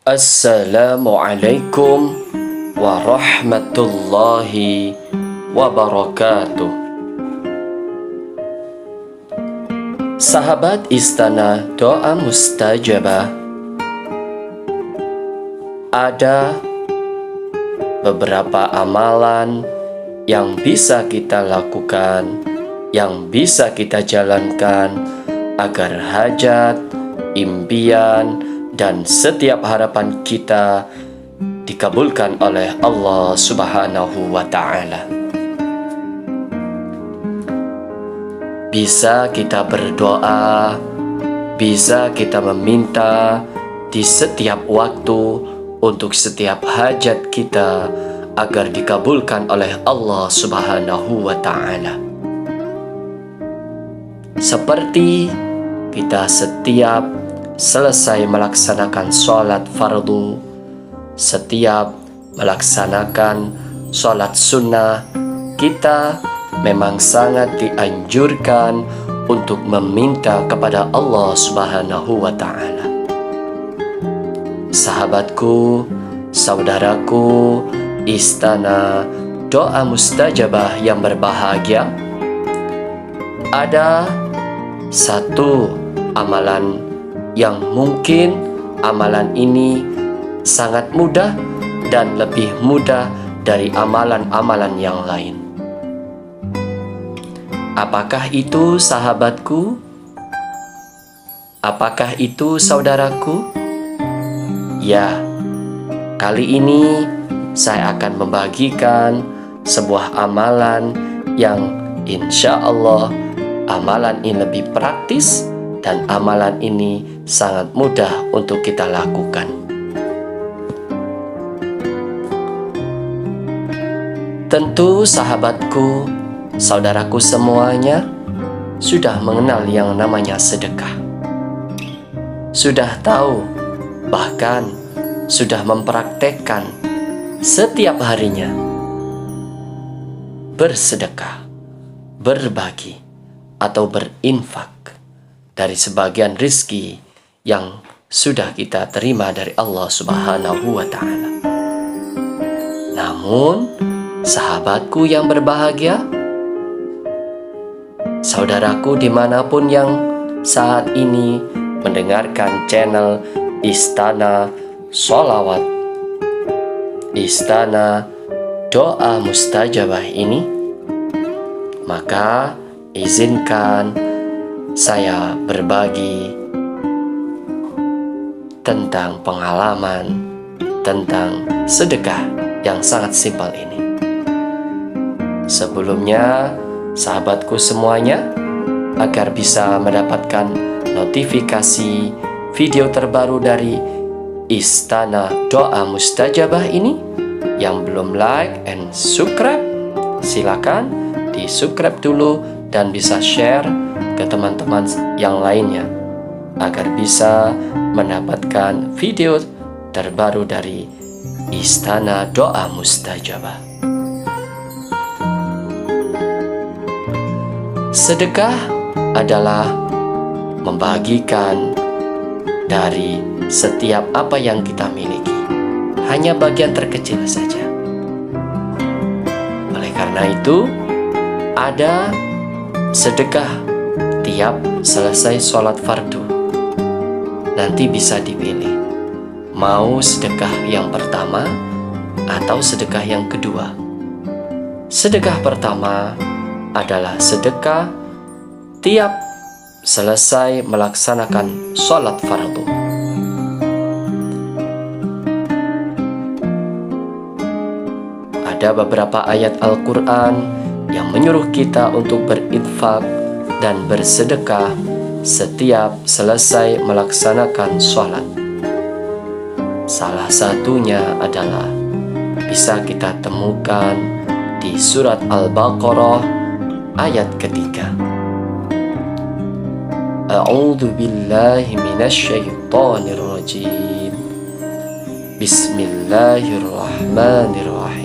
Assalamualaikum warahmatullahi wabarakatuh. Sahabat Istana Doa Mustajabah, ada beberapa amalan yang bisa kita lakukan, yang bisa kita jalankan agar hajat, impian, dan setiap harapan kita dikabulkan oleh Allah Subhanahu wa Ta'ala. Bisa kita berdoa, bisa kita meminta di setiap waktu untuk setiap hajat kita agar dikabulkan oleh Allah Subhanahu wa Ta'ala. Seperti kita setiap selesai melaksanakan sholat fardu, setiap melaksanakan sholat sunnah, kita memang sangat dianjurkan untuk meminta kepada Allah Subhanahu wa Ta'ala. Sahabatku, saudaraku, Istana Doa Mustajabah yang berbahagia, ada satu amalan yang mungkin amalan ini sangat mudah dan lebih mudah dari amalan-amalan yang lain. Apakah itu, sahabatku? Apakah itu, saudaraku? Ya, kali ini saya akan membagikan sebuah amalan yang insya Allah amalan ini lebih praktis dan amalan ini sangat mudah untuk kita lakukan. Tentu sahabatku, saudaraku semuanya sudah mengenal yang namanya sedekah. Sudah tahu, bahkan sudah mempraktekkan setiap harinya bersedekah, berbagi, atau berinfak dari sebagian rizki yang sudah kita terima dari Allah Subhanahu wa Ta'ala. Namun, sahabatku yang berbahagia, saudaraku dimanapun yang saat ini mendengarkan channel Istana Sholawat, Istana Doa Mustajabah ini, maka izinkan saya berbagi tentang pengalaman tentang sedekah yang sangat simpel ini. Sebelumnya, sahabatku semuanya, agar bisa mendapatkan notifikasi video terbaru dari Istana Doa Mustajabah ini, yang belum like and subscribe, silakan di subscribe dulu dan bisa share ke teman-teman yang lainnya agar bisa mendapatkan video terbaru dari Istana Doa Mustajabah. Sedekah adalah membagikan dari setiap apa yang kita miliki, hanya bagian terkecil saja. Oleh karena itu, ada sedekah tiap selesai sholat fardu. Nanti bisa dipilih, mau sedekah yang pertama atau sedekah yang kedua. Sedekah pertama adalah sedekah tiap selesai melaksanakan sholat fardu. Ada beberapa ayat Al-Quran yang menyuruh kita untuk berinfak dan bersedekah setiap selesai melaksanakan sholat. Salah satunya adalah bisa kita temukan di surat Al-Baqarah ayat ketiga. A'udzu billahi minasyaitonir rajim. Bismillahirrahmanirrahim.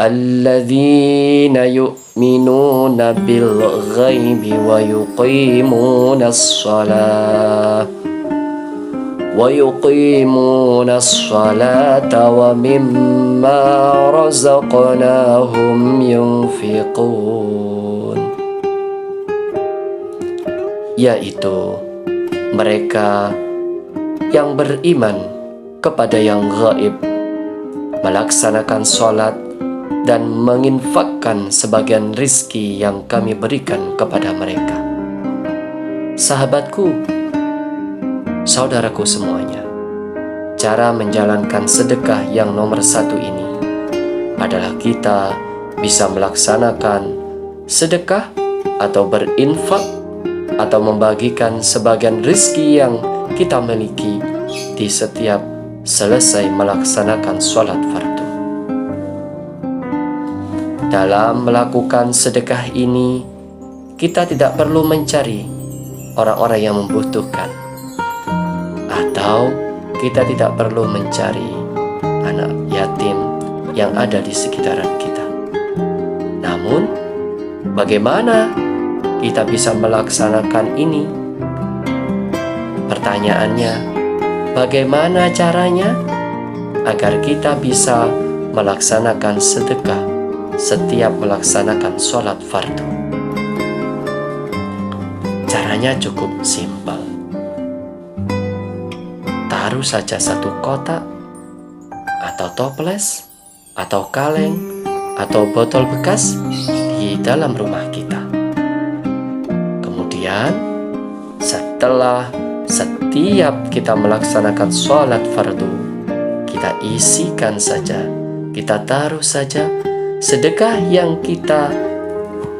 alladzina yu'minuna bil ghaibi wa yuqimunas salata wa mimma razaqnahum yunfiqun, yaitu mereka yang beriman kepada yang gaib, melaksanakan sholat dan menginfakkan sebagian rizki yang kami berikan kepada mereka. Sahabatku, saudaraku semuanya, cara menjalankan sedekah yang nomor satu ini adalah kita bisa melaksanakan sedekah atau berinfak atau membagikan sebagian rizki yang kita miliki di setiap selesai melaksanakan sholat fardu. Dalam melakukan sedekah ini, kita tidak perlu mencari orang-orang yang membutuhkan, atau kita tidak perlu mencari anak yatim yang ada di sekitaran kita. Namun, bagaimana kita bisa melaksanakan ini? Pertanyaannya, bagaimana caranya agar kita bisa melaksanakan sedekah setiap melaksanakan sholat fardu? Caranya cukup simpel. Taruh saja satu kotak atau toples atau kaleng atau botol bekas di dalam rumah kita. Kemudian setelah setiap kita melaksanakan sholat fardu, kita isikan saja, kita taruh saja sedekah yang kita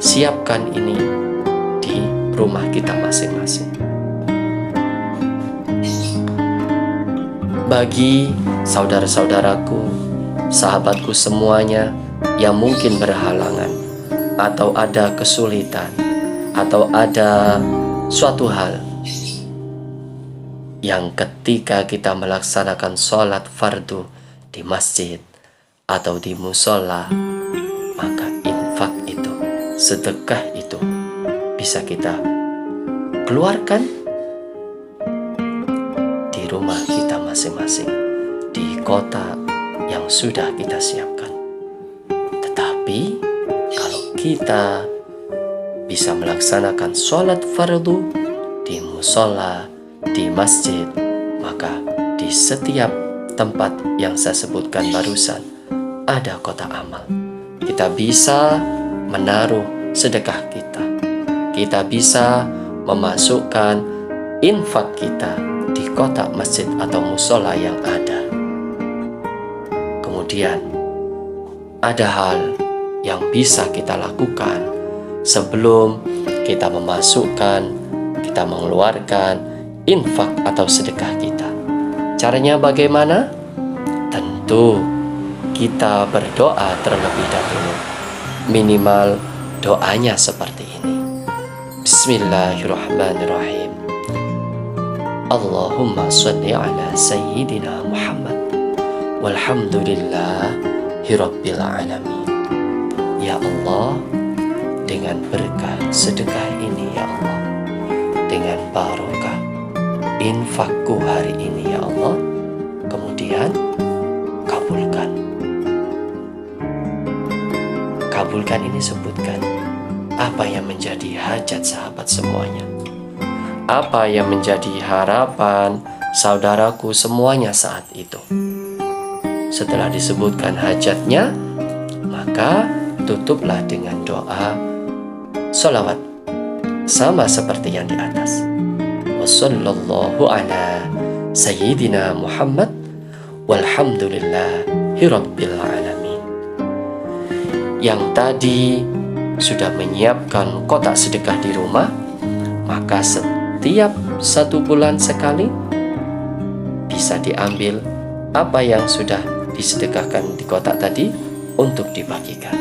siapkan ini di rumah kita masing-masing. Bagi saudara-saudaraku, sahabatku semuanya yang mungkin berhalangan atau ada kesulitan atau ada suatu hal yang ketika kita melaksanakan sholat fardu di masjid atau di musola, maka infak itu, sedekah itu bisa kita keluarkan di rumah kita masing-masing, di kota yang sudah kita siapkan. Tetapi kalau kita bisa melaksanakan sholat fardu di musola, di masjid, maka di setiap tempat yang saya sebutkan barusan ada kotak amal. Kita bisa menaruh sedekah kita, kita bisa memasukkan infak kita di kotak masjid atau musola yang ada. Kemudian ada hal yang bisa kita lakukan sebelum kita memasukkan, kita mengeluarkan infak atau sedekah kita. Caranya bagaimana? Tentu kita berdoa terlebih dahulu. Minimal doanya seperti ini. Bismillahirrahmanirrahim. Allahumma sholli ala sayyidina Muhammad walhamdulillahi rabbil alamin. Ya Allah, dengan berkah sedekah ini ya Allah, dengan barokah infakku hari ini ya Allah, kemudian kabulkan ini, sebutkan apa yang menjadi hajat sahabat semuanya, apa yang menjadi harapan saudaraku semuanya saat itu. Setelah disebutkan hajatnya, maka tutuplah dengan doa sholawat sama seperti yang di atas. Wassallallahu ala sayyidina Muhammad walhamdulillahi rabbil alamin. Yang tadi sudah menyiapkan kotak sedekah di rumah, maka setiap 1 bulan sekali bisa diambil apa yang sudah disedekahkan di kotak tadi untuk dibagikan.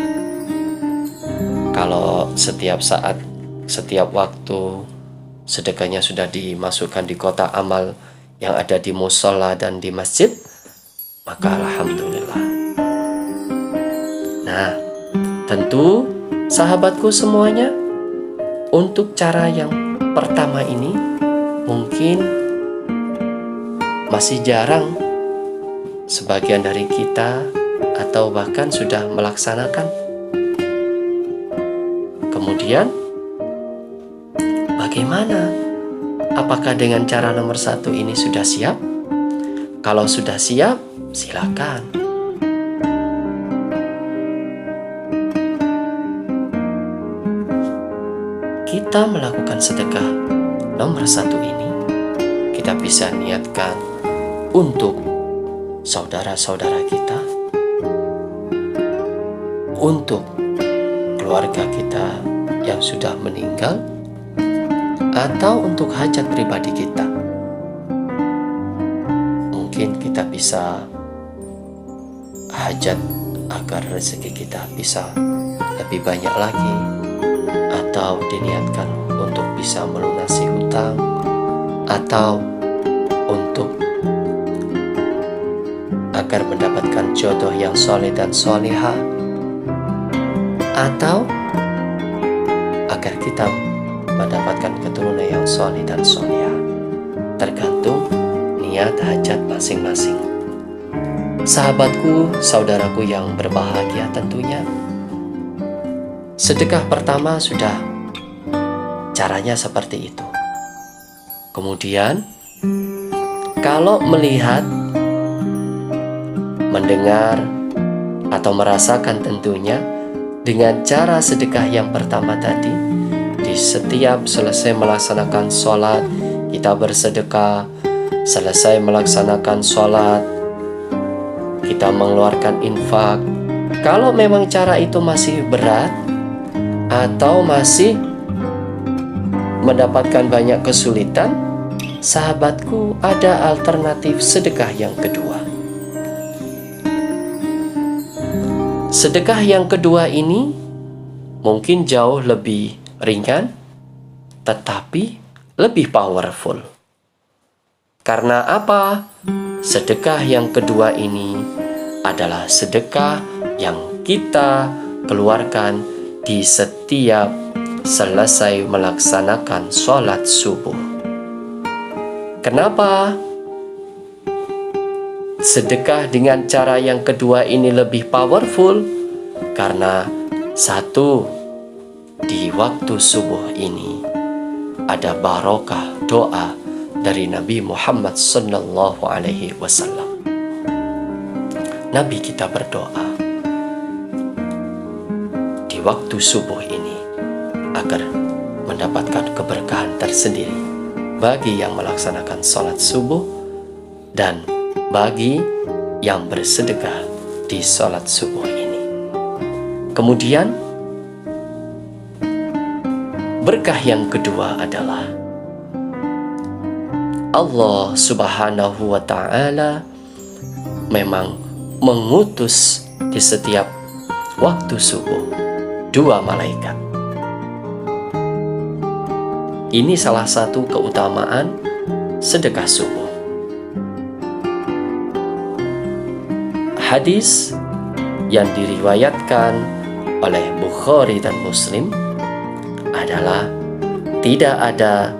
Kalau setiap saat, setiap waktu sedekahnya sudah dimasukkan di kotak amal yang ada di musola dan di masjid, maka alhamdulillah. Nah, tentu sahabatku semuanya, untuk cara yang pertama ini mungkin masih jarang sebagian dari kita atau bahkan sudah melaksanakan. Kemudian bagaimana? Apakah dengan cara nomor 1 ini sudah siap? Kalau sudah siap, silakan. Kita melakukan sedekah nomor 1 ini, kita bisa niatkan untuk saudara-saudara kita, untuk keluarga kita yang sudah meninggal, atau untuk hajat pribadi kita. Mungkin kita bisa hajat agar rezeki kita bisa lebih banyak lagi, atau diniatkan untuk bisa melunasi hutang, atau untuk agar mendapatkan jodoh yang soleh dan soleha, atau agar kita mendapatkan keturunan yang soleh dan soleha. Tergantung niat hajat masing-masing. Sahabatku, saudaraku yang berbahagia, tentunya sedekah pertama sudah caranya seperti itu. Kemudian kalau melihat, mendengar, atau merasakan tentunya dengan cara sedekah yang pertama tadi, di setiap selesai melaksanakan sholat kita bersedekah, selesai melaksanakan sholat kita mengeluarkan infak. Kalau memang cara itu masih berat atau masih mendapatkan banyak kesulitan, sahabatku, ada alternatif sedekah yang kedua. Sedekah yang kedua ini mungkin jauh lebih ringan, tetapi lebih powerful. Karena apa? Sedekah yang kedua ini adalah sedekah yang kita keluarkan di setiap selesai melaksanakan sholat subuh. Kenapa sedekah dengan cara yang kedua ini lebih powerful? Karena satu, di waktu subuh ini ada barokah doa dari Nabi Muhammad sallallahu alaihi wasallam. Nabi kita berdoa di waktu subuh ini agar mendapatkan keberkahan tersendiri bagi yang melaksanakan sholat subuh dan bagi yang bersedekah di sholat subuh ini. Kemudian berkah yang kedua adalah Allah subhanahu wa ta'ala memang mengutus di setiap waktu subuh 2 malaikat. Ini salah satu keutamaan sedekah subuh. Hadis yang diriwayatkan oleh Bukhari dan Muslim adalah tidak ada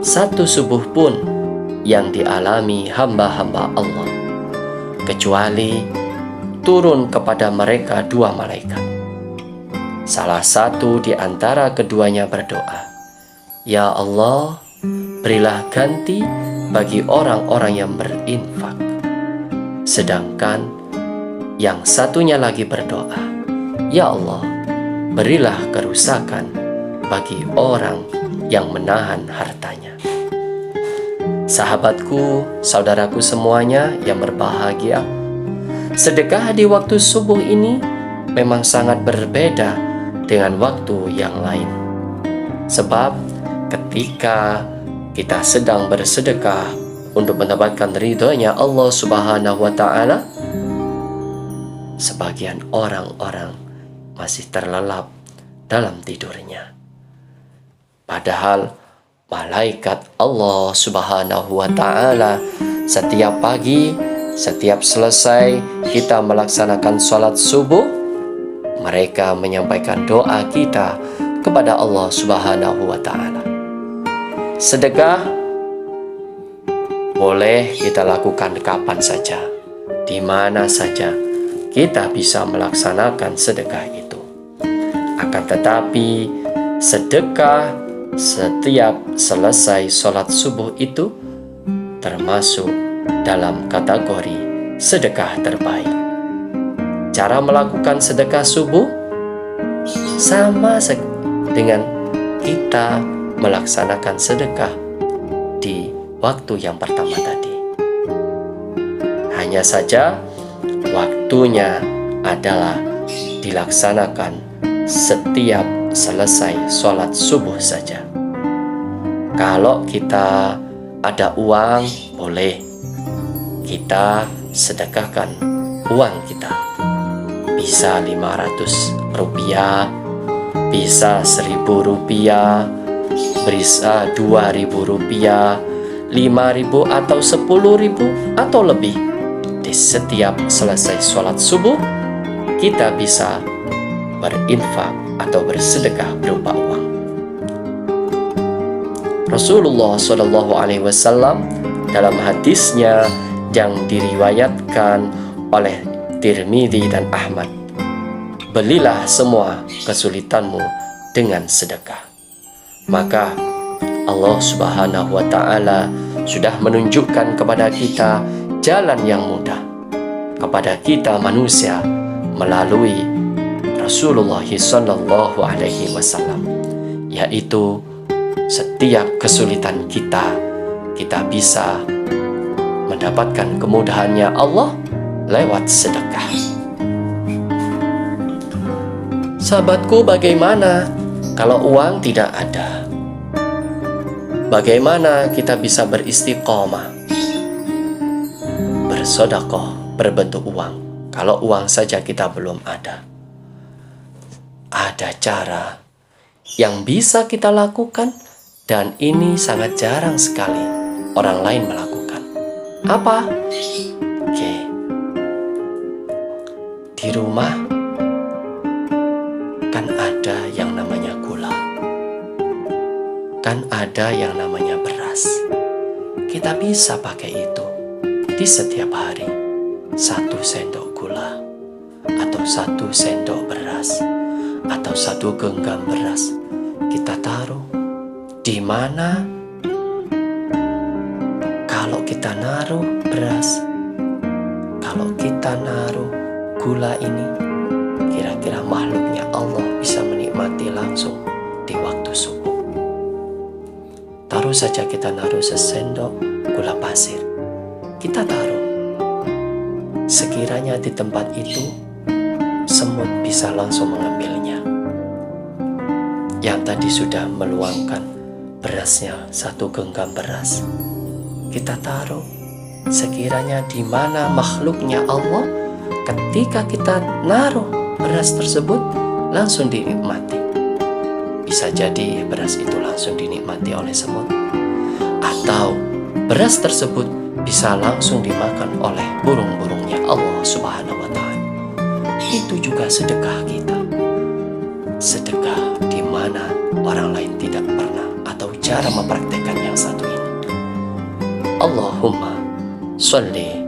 satu subuh pun yang dialami hamba-hamba Allah kecuali turun kepada mereka 2 malaikat. Salah satu di antara keduanya berdoa, "Ya Allah, berilah ganti bagi orang-orang yang berinfak." Sedangkan yang satunya lagi berdoa, "Ya Allah, berilah kerusakan bagi orang yang menahan hartanya." Sahabatku, saudaraku semuanya yang berbahagia, sedekah di waktu subuh ini memang sangat berbeda dengan waktu yang lain. Sebab ketika kita sedang bersedekah untuk mendapatkan ridhonya Allah subhanahu wa ta'ala, sebagian orang-orang masih terlelap dalam tidurnya. Padahal malaikat Allah subhanahu wa ta'ala setiap pagi, setiap selesai kita melaksanakan sholat subuh, mereka menyampaikan doa kita kepada Allah Subhanahu wa Ta'ala. Sedekah boleh kita lakukan kapan saja, di mana saja kita bisa melaksanakan sedekah itu. Akan tetapi, sedekah setiap selesai sholat subuh itu termasuk dalam kategori sedekah terbaik. Cara melakukan sedekah subuh sama dengan kita melaksanakan sedekah di waktu yang pertama tadi. Hanya saja waktunya adalah dilaksanakan setiap selesai sholat subuh saja. Kalau kita ada uang, boleh kita sedekahkan uang kita. Bisa 500 rupiah, bisa 1000 rupiah, bisa 2000 rupiah, 5000 atau 10.000 atau lebih. Di setiap selesai sholat subuh, kita bisa berinfak atau bersedekah berupa uang. Rasulullah SAW dalam hadisnya yang diriwayatkan oleh Tirmidzi dan Ahmad, belilah semua kesulitanmu dengan sedekah. Maka Allah Subhanahu wa Ta'ala sudah menunjukkan kepada kita jalan yang mudah kepada kita manusia melalui Rasulullah Sallallahu Alaihi Wasallam, yaitu setiap kesulitan kita bisa mendapatkan kemudahannya Allah lewat sedekah. Sahabatku, bagaimana kalau uang tidak ada? Bagaimana kita bisa beristiqomah, bersedekah berbentuk uang, kalau uang saja kita belum ada? Ada cara yang bisa kita lakukan, dan ini sangat jarang sekali orang lain melakukan. Apa? Oke. Di rumah kan ada yang namanya gula, kan ada yang namanya beras. Kita bisa pakai itu di setiap hari. 1 sendok gula, atau 1 sendok beras, atau 1 genggam beras, kita taruh di mana? Kalau kita naruh beras, kalau kita naruh gula ini, kira-kira makhluknya Allah bisa menikmati langsung di waktu subuh. Taruh saja kita naruh sesendok gula pasir, kita taruh. Sekiranya di tempat itu semut bisa langsung mengambilnya. Yang tadi sudah meluangkan berasnya 1 genggam beras, kita taruh. Sekiranya di mana makhluknya Allah, ketika kita naruh beras tersebut langsung dinikmati. Bisa jadi beras itu langsung dinikmati oleh semut, atau beras tersebut bisa langsung dimakan oleh burung-burungnya Allah Subhanahu wa Ta'ala. Itu juga sedekah kita. Sedekah di mana orang lain tidak pernah atau cara mempraktekkan yang satu ini. Allahumma sholli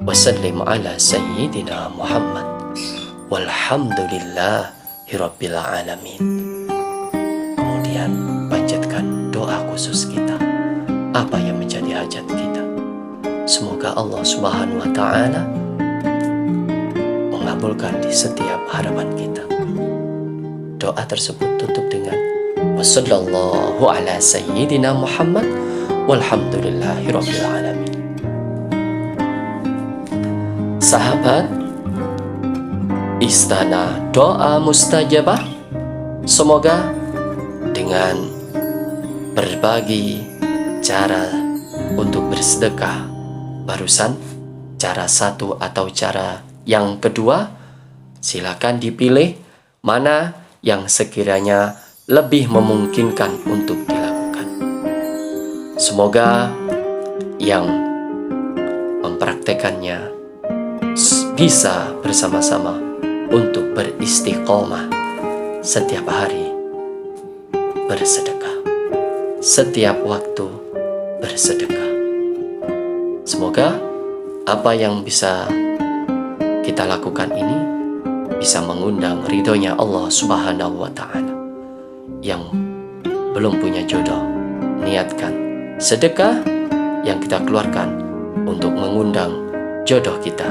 wa sallim ala sayyidina Muhammad walhamdulillahi rabbil alamin. Kemudian panjatkan doa khusus kita, apa yang menjadi hajat kita. Semoga Allah Subhanahu wa Ta'ala mengabulkan di setiap harapan kita. Doa tersebut tutup dengan wassallallahu ala sayyidina Muhammad walhamdulillahi rabbil alamin. Sahabat Istana Doa Mustajabah, semoga dengan berbagi cara untuk bersedekah barusan, cara satu atau cara yang kedua, silakan dipilih mana yang sekiranya lebih memungkinkan untuk dilakukan. Semoga yang mempraktekannya bisa bersama-sama untuk beristiqomah setiap hari bersedekah, setiap waktu bersedekah. Semoga apa yang bisa kita lakukan ini bisa mengundang ridhonya Allah Subhanahu wa Ta'ala. Yang belum punya jodoh, niatkan sedekah yang kita keluarkan untuk mengundang jodoh kita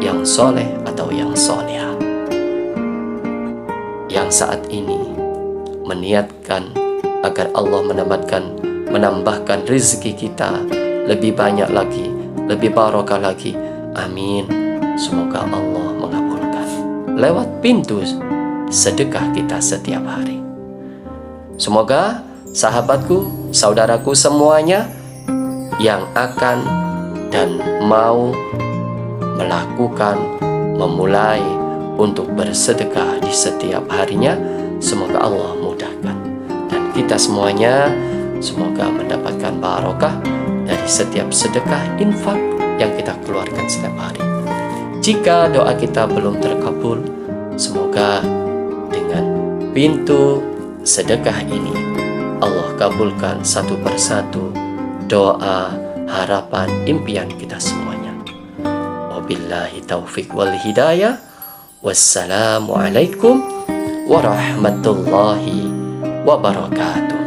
yang soleh atau yang soleha, yang saat ini meniatkan agar Allah menambahkan rezeki kita lebih banyak lagi, lebih barokah lagi. Amin. Semoga Allah mengabulkan lewat pintu sedekah kita setiap hari. Semoga sahabatku, saudaraku semuanya yang akan dan mau melakukan, memulai untuk bersedekah di setiap harinya, semoga Allah mudahkan. Dan kita semuanya semoga mendapatkan barokah dari setiap sedekah infak yang kita keluarkan setiap hari. Jika doa kita belum terkabul, semoga dengan pintu sedekah ini Allah kabulkan satu persatu doa, harapan, impian kita semuanya. Wabillahi taufiq wal hidayah. Wassalamualaikum warahmatullahi wabarakatuh.